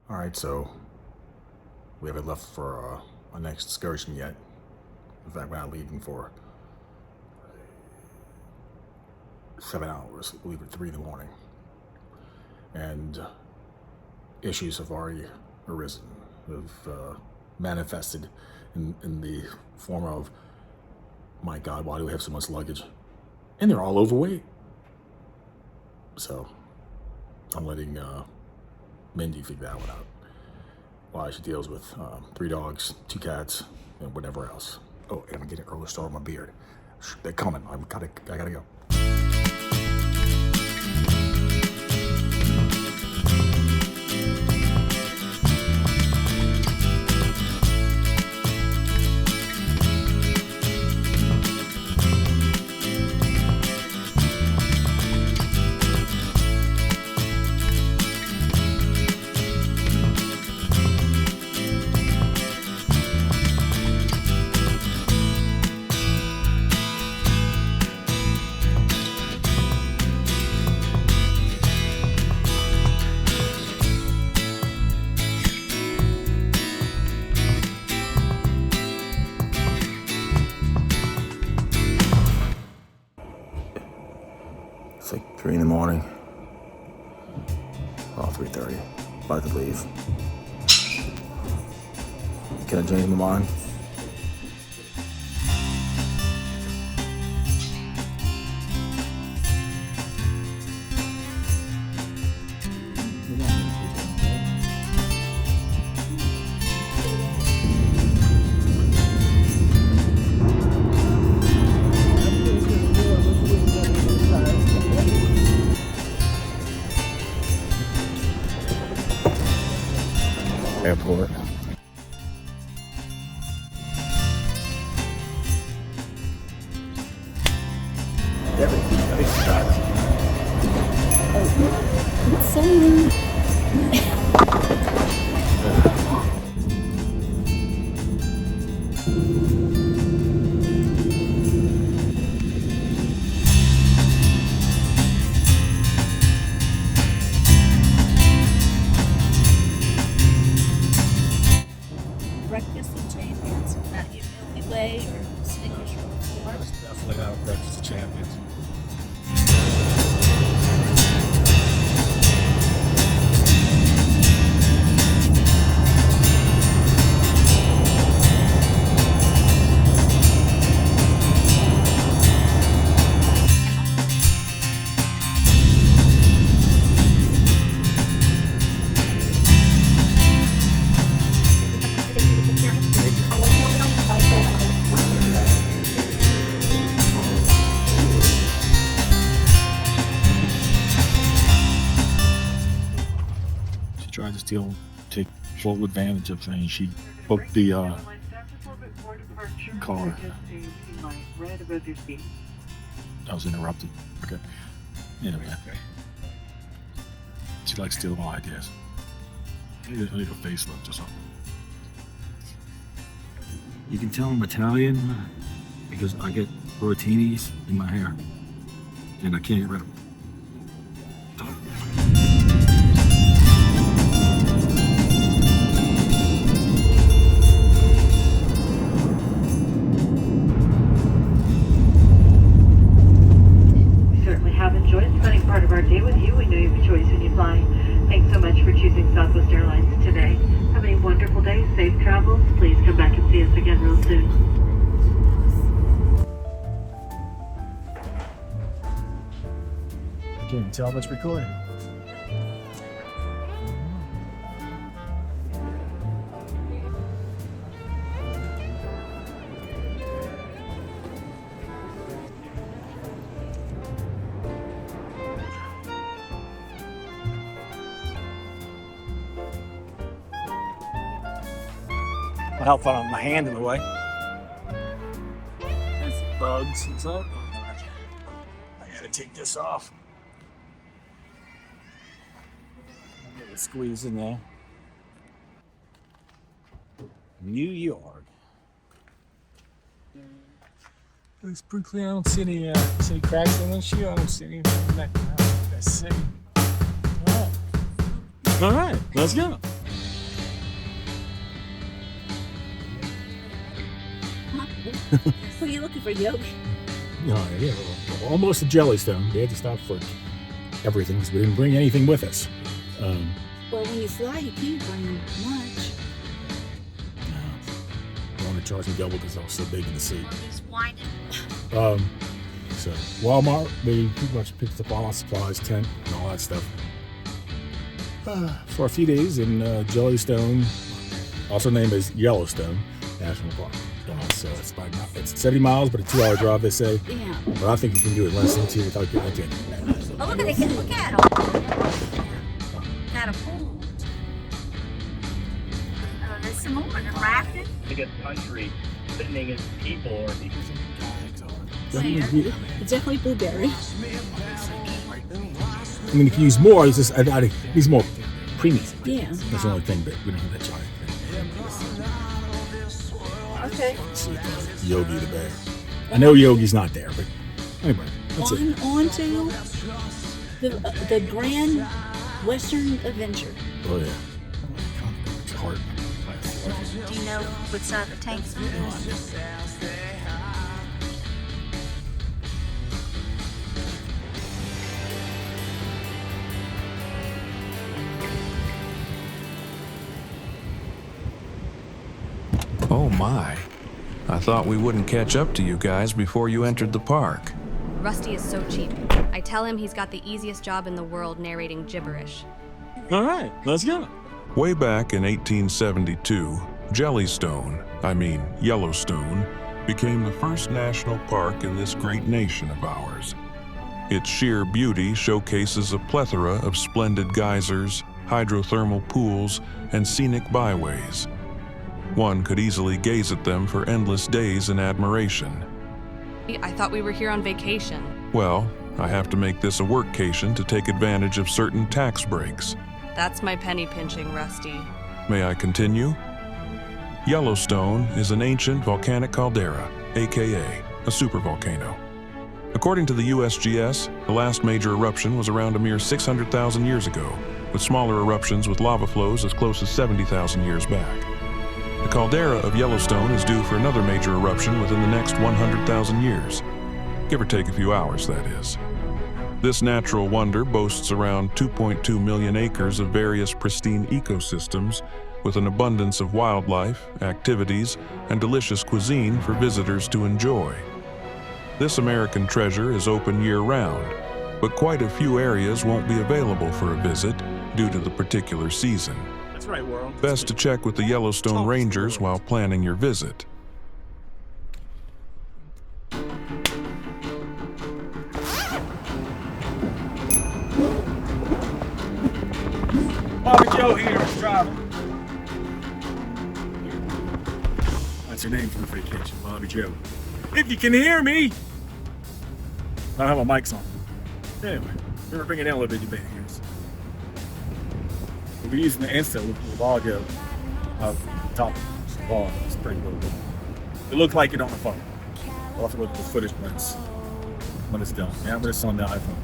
All right, so we haven't left for our next excursion yet. In fact, we're not leaving for 7 hours. We'll leave at 3 in the morning. And issues have already arisen, have manifested in the form of, my God, why do we have so much luggage? And they're all overweight. So I'm letting Mindy figure that one out, while she deals with 3 dogs, 2 cats, and whatever else. Oh, and I'm getting an early start on my beard. They're coming. I gotta go. It's like 3 in the morning. Well, 3:30. About to leave. Can I change my mind? Airport. Breakfast of Champions, not your Milky Way or Snickers or Mars. Definitely not a breakfast of champions. Tried to still take full advantage of things. She booked the car. I was interrupted. Okay. Anyway, she likes stealing my ideas. I need a facelift or something. You can tell I'm Italian because I get rotinis in my hair, and I can't get rid of them. Part of our day with you. We know you have a choice when you fly. Thanks so much for choosing Southwest Airlines today. Have a wonderful day. Safe travels. Please come back and see us again real soon. Can you tell what's recording? I'll help out my hand in the way. There's bugs and stuff. I gotta take this off. Get it squeezed in there. New York. Looks pretty clear. I don't see any cracks in the windshield. I don't see anything. Let's see. All right, let's go. Were you looking for Yogi? Yeah, well, almost to Jellystone. We had to stop for everything because we didn't bring anything with us. Well, when you fly, you can't bring much. I want to charge me double because I was so big in the seat. He's whining. So Walmart, we pretty much picked up all our supplies, tent, and all that stuff. For a few days in Jellystone, also named as Yellowstone National Park. So it's 70 miles, but a 2-hour drive, they say. Yeah. But I think you can do it in less than 2 without getting a tent. Oh, look at him. Look at him. Got a pool. Oh, there's some more. They're rafting. Biggest country spending its people or It's definitely blueberry. I mean, if you use more, it's just, I use more premium. Yeah. That's the only thing, but we don't have that giant. Okay. See Yogi the bear. I know Yogi's not there, but anyway, that's it. On to the Grand Western Adventure. Oh yeah. It's hard. Do you know which side the tank's on? Oh my. I thought we wouldn't catch up to you guys before you entered the park. Rusty is so cheap. I tell him he's got the easiest job in the world narrating gibberish. All right, let's go. Way back in 1872, Yellowstone, became the first national park in this great nation of ours. Its sheer beauty showcases a plethora of splendid geysers, hydrothermal pools, and scenic byways. One could easily gaze at them for endless days in admiration. I thought we were here on vacation. Well, I have to make this a workcation to take advantage of certain tax breaks. That's my penny pinching, Rusty. May I continue? Yellowstone is an ancient volcanic caldera, aka a supervolcano. According to the USGS, the last major eruption was around a mere 600,000 years ago, with smaller eruptions with lava flows as close as 70,000 years back. The caldera of Yellowstone is due for another major eruption within the next 100,000 years. Give or take a few hours, that is. This natural wonder boasts around 2.2 million acres of various pristine ecosystems with an abundance of wildlife, activities, and delicious cuisine for visitors to enjoy. This American treasure is open year-round, but quite a few areas won't be available for a visit due to the particular season. That's right, world. Best to check with the Yellowstone Rangers while planning your visit. Bobby Joe here is driving. That's your name for the vacation, Bobby Joe. If you can hear me. I don't have my mics on. Anyway, we're bringing in a little bit of videos. We'll be using the Insta with the audio of the top of the bar. It's pretty cool. It looked like it on the phone. We'll have to look at the footage when it's done. Yeah, but it's on the iPhone.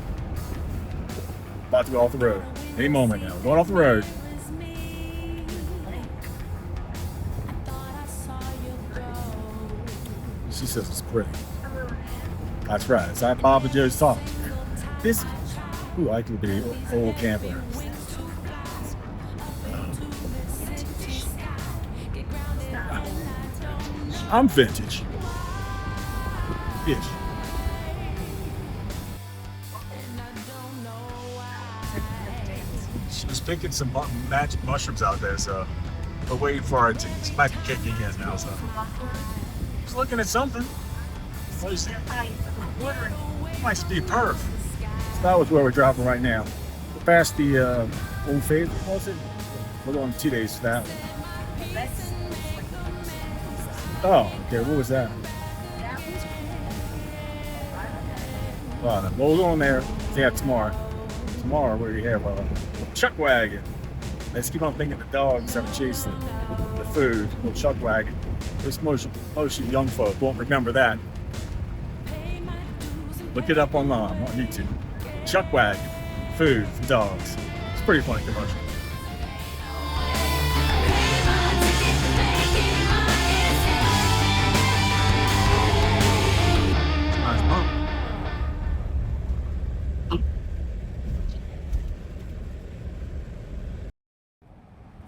About to go off the road. Any moment now. We're going off the road. She says it's pretty. That's right. It's like Bob and Joe's talk. This, ooh, I could be an old camper. I'm vintage. Ish. She was picking some magic mushrooms out there, so we're waiting for it to might be kicking in now. So just looking at something. Might be perf. So that was where we're driving right now. We're past the Old Faithful, what was it? We're going 2 days for that one. Oh, okay, what was that? Well, we'll go on there. Yeah, tomorrow. Tomorrow we have a chuck wagon. Let's keep on thinking the dogs have chased the food. A little chuck wagon. This most young folk won't remember that. Look it up online on YouTube. Chuck wagon, food for dogs. It's a pretty funny commercial.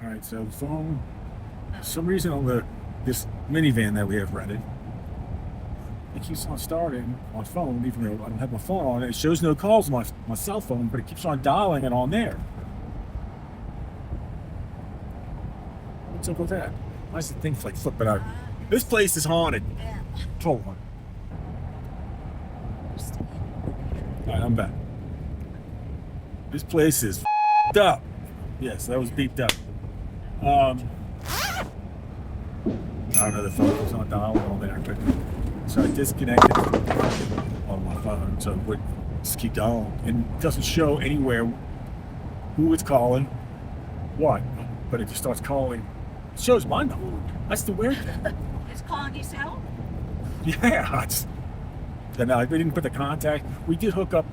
All right, so the phone, for some reason on this minivan that we have rented, it keeps on starting my phone, even though I don't have my phone on it. It shows no calls on my cell phone, but it keeps on dialing it on there. What's up with that? Why is the thing like flipping out? This place is haunted. Yeah. Hold on. All right, I'm back. This place is f***ed up. Yes, that was beeped up. I don't know, the phone was on dial on there, but so I disconnected on my phone, so it would just keep dialing. And it doesn't show anywhere who it's calling, what, but it just starts calling. It shows my number. That's the weird thing. It's calling yourself? Yeah, and we didn't put the contact. We did hook up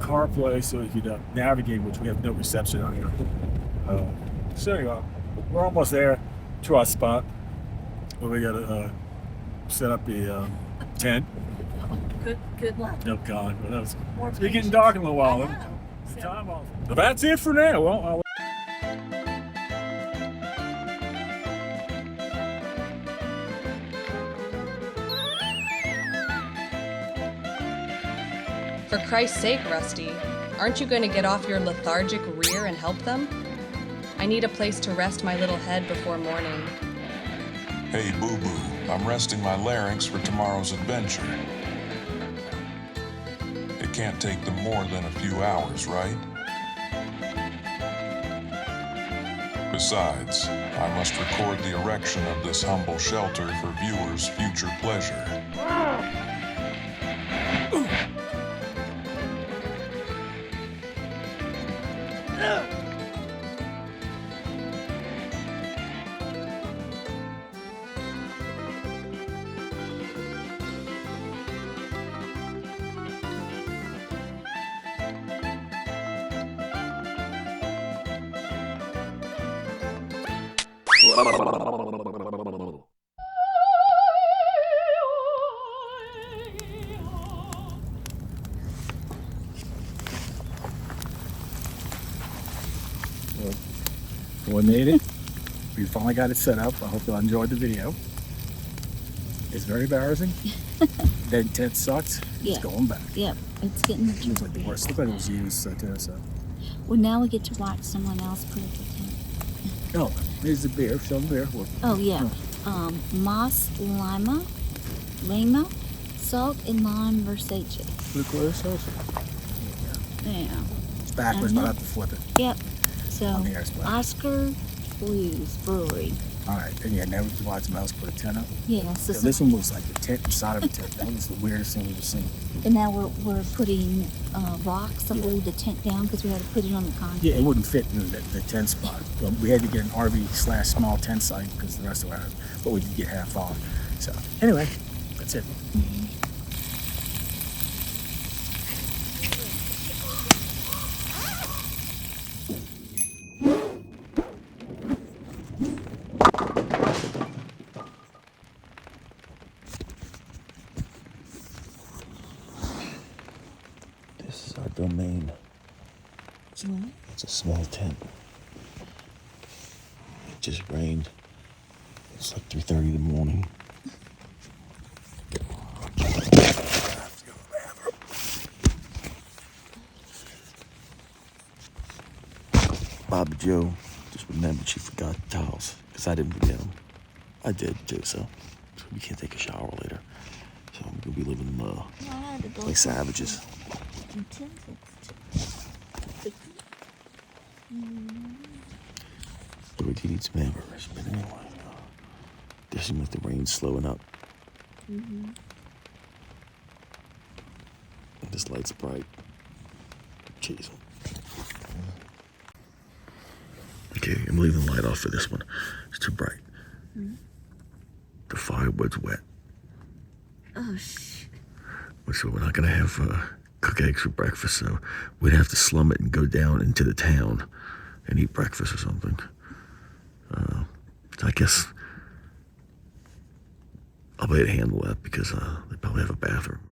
CarPlay so we could navigate, which we have no reception on here. So anyway, we're almost there to our spot where we gotta set up the tent. Good luck. Oh God, what else? More It's getting patience. dark in a little while. I know. The time off. So that's it for now. Well, For Christ's sake, Rusty, aren't you going to get off your lethargic rear and help them? I need a place to rest my little head before morning. Hey, boo-boo, I'm resting my larynx for tomorrow's adventure. It can't take them more than a few hours, right? Besides, I must record the erection of this humble shelter for viewers' future pleasure. we made it. We finally got it set up. I hope you enjoyed the video. It's very embarrassing. That tent sucks. Yeah. It's going back. Yep, it's getting It was like the worst. Look like it was used too. So. Well, now we get to watch someone else put up the tent. Oh, here's the beer. Show the beer. Look. Oh, yeah. Moss, lima, salt, and lime versace. Look where it's also. Yeah. It's backwards, but I have to flip it. Yep. So, On the air splash. Oscar Blues Brewery. All right, and yeah, now we can watch someone else put a tent up. Yeah, so So this one was like the tent inside of a tent. That was the weirdest thing we've seen. and now we're putting rocks to hold the tent down because we had to put it on the concrete. Yeah, it wouldn't fit in the tent spot. But we had to get an RV/small tent site because the rest of ours, but we did get half off. So anyway, that's it. This is our domain. It's a small tent. It just rained. It's like 3:30 in the morning. Bob Joe just remembered she forgot the towels because I didn't forget them. I did too, so we can't take a shower later. So I'm gonna be living like savages. We do need some hamburgers, but anyway, this seems like the rain's slowing up. This light's bright. Jeez. Okay, I'm leaving the light off for this one. It's too bright. The firewood's wet. Oh, shit. So we're not gonna have cook eggs for breakfast, so we'd have to slum it and go down into the town and eat breakfast or something. I guess I'll be able to handle that because they probably have a bathroom.